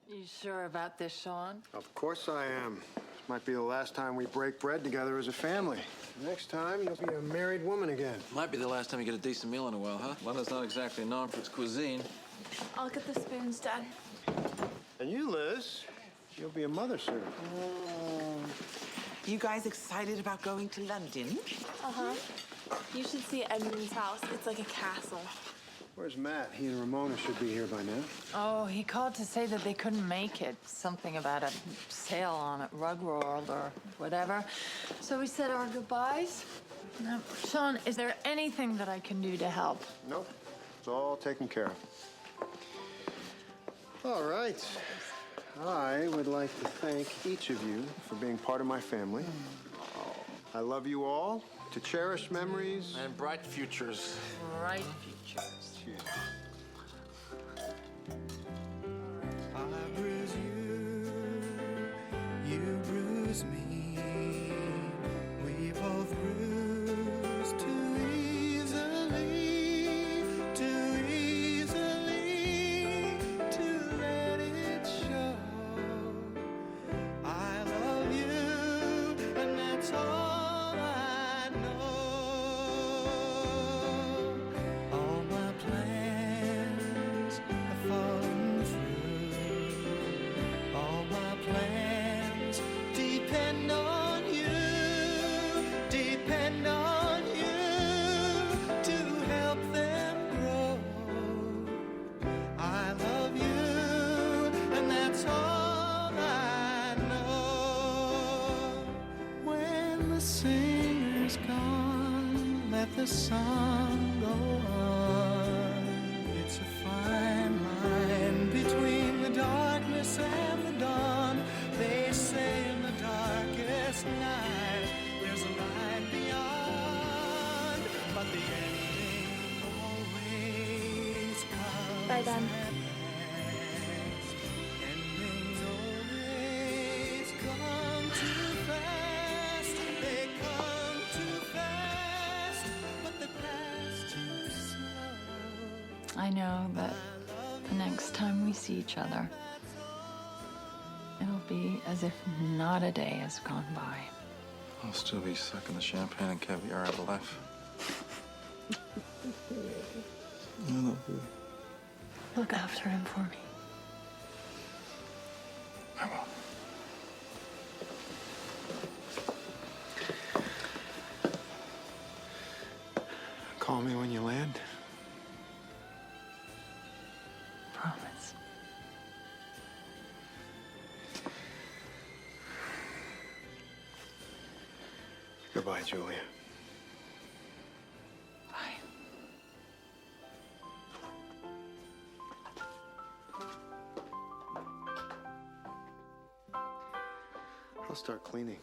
You sure about this, Sean? Of course I am. This might be the last time we break bread together as a family. Next time, you'll be a married woman again. Might be the last time you get a decent meal in a while, huh? London's not exactly known for its cuisine. I'll get the spoons, Dad. And you, Liz, you'll be a mother soon. You guys excited about going to London? Uh-huh. You should see Edmund's house. It's like a castle. Where's Matt? He and Ramona should be here by now. Oh, he called to say that they couldn't make it. Something about a sale on at Rug World or whatever. So we said our goodbyes. Now, Sean, is there anything that I can do to help? Nope. It's all taken care of. All right. I would like to thank each of you for being part of my family. I love you all. To cherish memories. And bright futures. Bright futures. Cheers. I bruise you, you bruise me. We both bruise too easily, to let it show. I love you, and that's all I know. All my plans have fallen through. All my plans depend on you to help them grow. I love you, and that's all I know. When the singer's gone, let the song go on. It's a fine line between the darkness and the dawn. They say in the darkest night there's a light beyond, but the ending always comes. Bye, Dad. last. Endings always come too fast. They come too fast, but they pass too slow. I know that the next time we see each other, it'll be as if not a day has gone by. I'll still be sucking the champagne and caviar out of life. I love you. Look after him for me. I will. Call me when you land. Promise. Goodbye, Julia. Bye. I'll start cleaning.